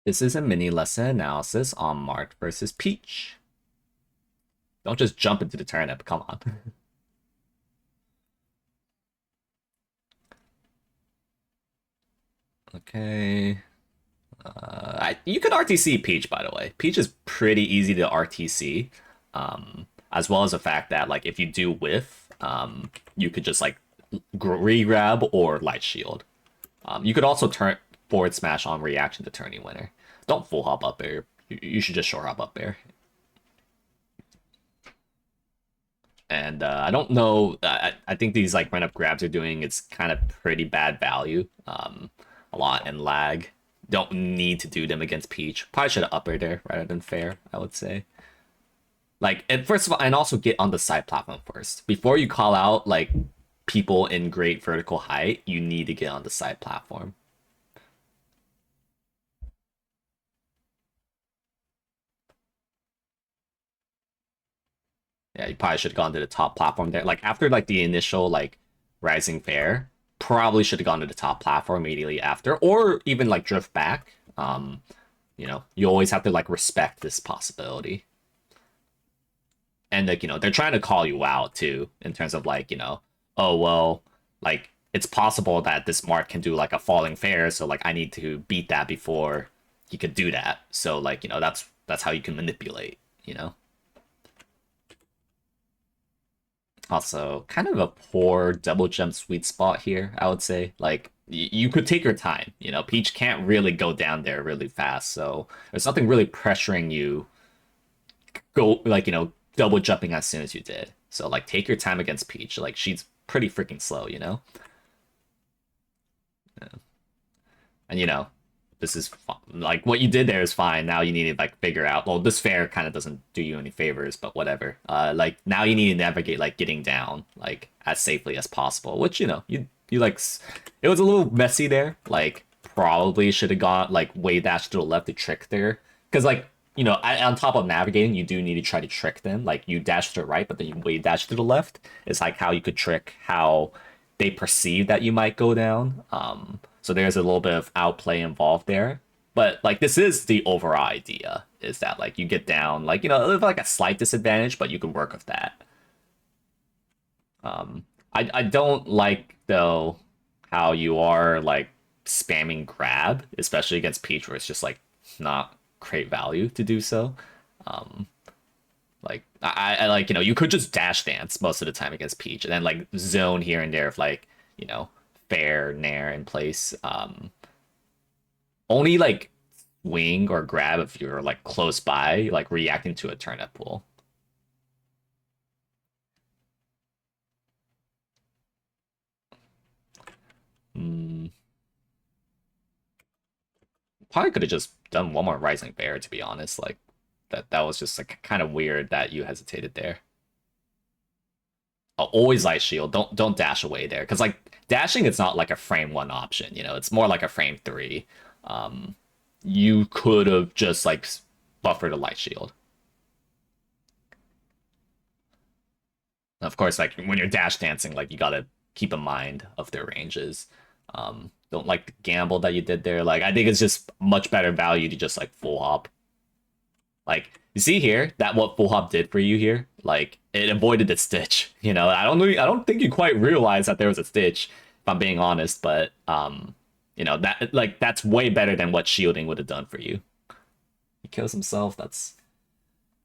This is a mini lesson analysis on Marth versus Peach. Don't just jump into the turnip, come on. Okay. You could RTC Peach, by the way. Peach is pretty easy to RTC, as well as the fact that like if you do whiff, you could just like re-grab or light shield. You could also turn forward smash on reaction to turning winner. Don't full hop up air. You should just short hop up air. And I don't know. I think these like run up grabs are doing it's kind of pretty bad value. A lot and lag. Don't need to do them against Peach. Probably should have up air there rather than fair. I would say. Like, and first of all, and also get on the side platform first before you call out like people in great vertical height. You need to get on the side platform. Yeah, you probably should have gone to the top platform there. Like after like the initial like rising fair, probably should have gone to the top platform immediately after, or even like drift back. You always have to like respect this possibility. And like, they're trying to call you out too, in terms of like, oh well, like it's possible that this Marth can do like a falling fair, so like I need to beat that before he could do that. So like, that's how you can manipulate. Also, kind of a poor double jump sweet spot here, I would say. Like, you could take your time. Peach can't really go down there really fast, so there's nothing really pressuring you go, like, double jumping as soon as you did. So, like, take your time against Peach. Like, she's pretty freaking slow. Yeah. And, this is like what you did there is fine. Now you need to like figure out. Well, this fair kind of doesn't do you any favors, but whatever. Like now you need to navigate like getting down like as safely as possible. Which you like. It was a little messy there. Like probably should have gone like way dash to the left to trick there, because like on top of navigating, you do need to try to trick them. Like you dash to the right, but then you way dash to the left. It's like how you could trick how they perceive that you might go down. So there's a little bit of outplay involved there. But like this is the overall idea is that like you get down like like a slight disadvantage, but you can work with that. I don't like though how you are like spamming grab, especially against Peach, where it's just like not great value to do so. Um, like I like you could just dash dance most of the time against Peach, and then like zone here and there if like fair nair in place. Only like wing or grab if you're like close by, like reacting to a turnip pool. Mm, Probably could have just done one more rising bear to be honest. Like that was just like kind of weird that you hesitated there. Always light shield. Don't dash away there because like dashing it's not like a frame one option. It's more like a frame three. Um, you could have just like buffered a light shield. Of course, like when you're dash dancing, like you gotta keep in mind of their ranges. Don't like the gamble that you did there. Like I think it's just much better value to just like full hop. Like you see here that what full hop did for you here. Like it avoided the stitch. I don't think you quite realized that there was a stitch. If I'm being honest, but that like that's way better than what shielding would have done for you. He kills himself. That's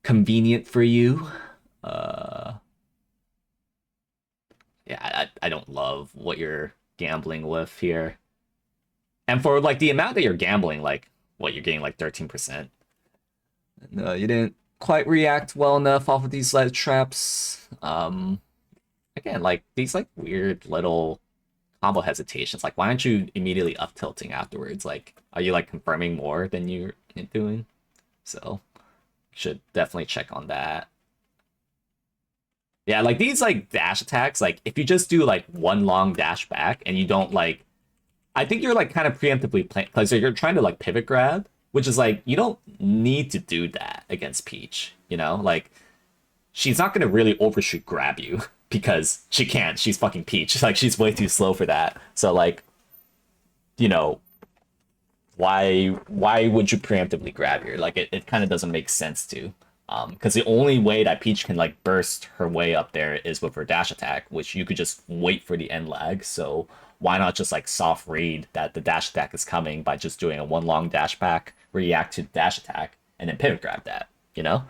convenient for you. Uh, yeah, I don't love what you're gambling with here. And for like the amount that you're gambling, like what you're getting like 13%. No, you didn't quite react well enough off of these lead traps. Again, like these like weird little combo hesitations. Like, why aren't you immediately up tilting afterwards? Like, are you like confirming more than you're doing? So, should definitely check on that. Yeah, like these like dash attacks, like if you just do like one long dash back and you don't like I think you're like kind of preemptively playing because you're trying to like pivot grab, which is like you don't need to do that against Peach, Like she's not gonna really overshoot grab you because she can't. She's fucking Peach. Like she's way too slow for that. So like, you know, why would you preemptively grab here? Like it kind of doesn't make sense to. Because the only way that Peach can like burst her way up there is with her dash attack, which you could just wait for the end lag. So why not just like soft read that the dash attack is coming by just doing a one long dash back, react to the dash attack, and then pivot grab that, you know?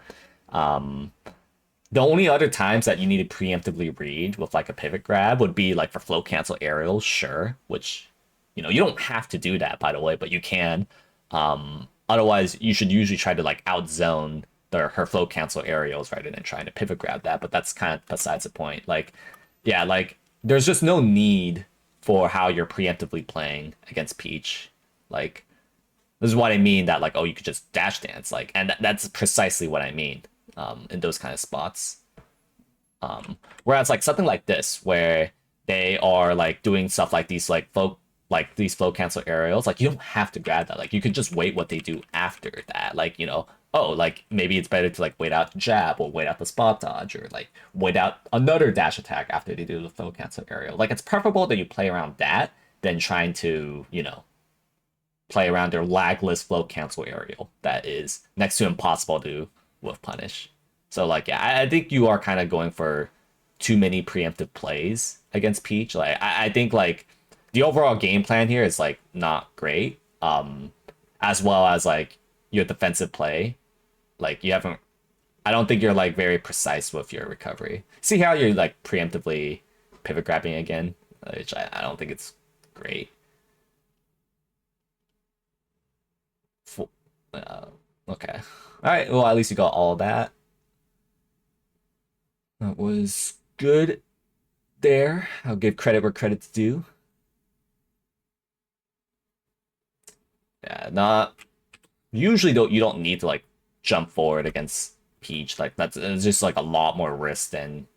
Um, the only other times that you need to preemptively read with like a pivot grab would be like for flow cancel aerials, sure, which you don't have to do that by the way, but you can. Otherwise, you should usually try to like outzone her flow cancel aerials rather than trying to pivot grab that. But that's kind of besides the point. Like, yeah, like there's just no need for how you're preemptively playing against Peach. Like, this is what I mean that like, oh, you could just dash dance, like, and that's precisely what I mean in those kind of spots. Whereas like something like this, where they are like doing stuff like these flow cancel aerials, like you don't have to grab that. Like you could just wait what they do after that. Like, oh, like maybe it's better to like wait out the jab or wait out the spot dodge or like wait out another dash attack after they do the flow cancel aerial. Like it's preferable that you play around that than trying to, play around their lagless flow cancel aerial that is next to impossible to with punish. So like yeah, I think you are kind of going for too many preemptive plays against Peach. Like I think like the overall game plan here is like not great. As well as like your defensive play. Like you haven't I don't think you're like very precise with your recovery. See how you're like preemptively pivot grabbing again, which I don't think it's great. Uh, okay. All right. Well, at least you got all of that. That was good there. I'll give credit where credit's due. Yeah, not usually don't you don't need to like jump forward against Peach. Like that's it's just like a lot more risk than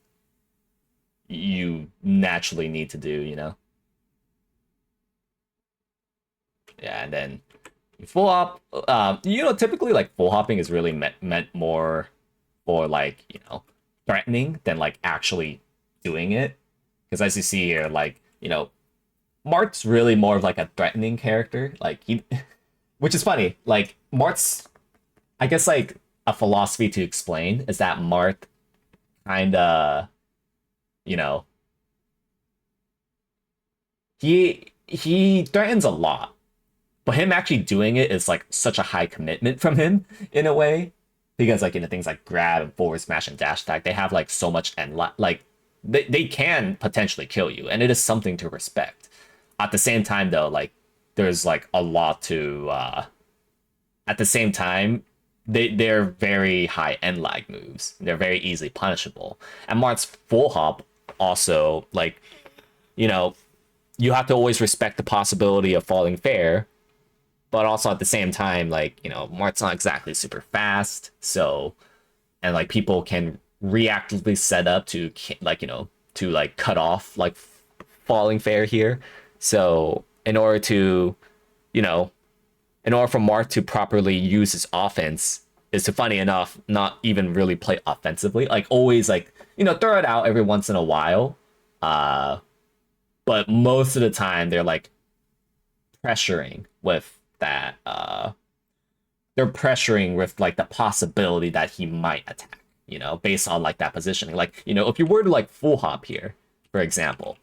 you naturally need to do. Yeah, and then full hop. Typically like full hopping is really meant more for like threatening than like actually doing it. Because as you see here, like Marth's really more of like a threatening character. Like he, which is funny. Like Marth's, I guess like a philosophy to explain is that Marth kind of, you know, he threatens a lot, but him actually doing it is like such a high commitment from him in a way because like things like grab and forward smash and dash attack they have like so much and like they can potentially kill you and it is something to respect. At the same time though, like there's like a lot to at the same time they're very high end lag moves. They're very easily punishable. And Marth's full hop also like you know you have to always respect the possibility of falling fair, but also at the same time, like, Marth's not exactly super fast, so, and like people can reactively set up to, like, to like cut off like falling fair here. So, you know, in order for Marth to properly use his offense, is to funny enough, not even really play offensively, like always like, throw it out every once in a while. But most of the time they're like pressuring with that they're pressuring with like the possibility that he might attack, based on like that positioning. Like, if you were to like full hop here, for example,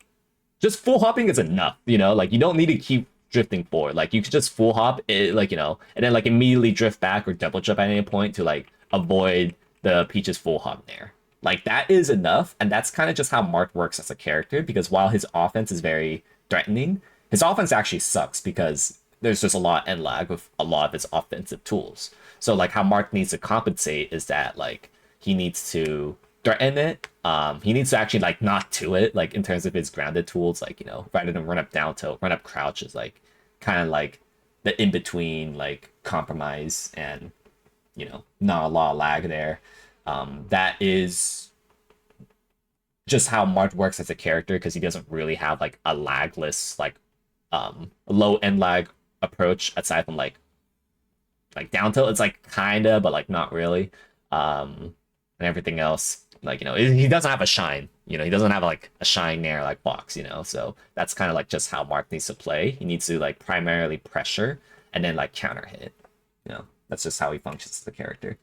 just full hopping is enough, like you don't need to keep drifting forward. Like you could just full hop it, like, and then like immediately drift back or double jump at any point to like avoid the Peach's full hop there. Like that is enough, and that's kind of just how Marth works as a character, because while his offense is very threatening, his offense actually sucks because there's just a lot of end lag with a lot of his offensive tools. So like how Marth needs to compensate is that like he needs to threaten it. He needs to actually like not do it, like in terms of his grounded tools, like rather than run up down tilt, run up crouch is like kind of like the in between like compromise and not a lot of lag there. That is just how Marth works as a character because he doesn't really have like a lagless like low end lag approach aside from like down tilt. It's like kinda but like not really. And everything else like he doesn't have a shine. He doesn't have like a shine nair like box. So that's kind of like just how Marth needs to play. He needs to like primarily pressure and then like counter hit. You know, that's just how he functions as a character.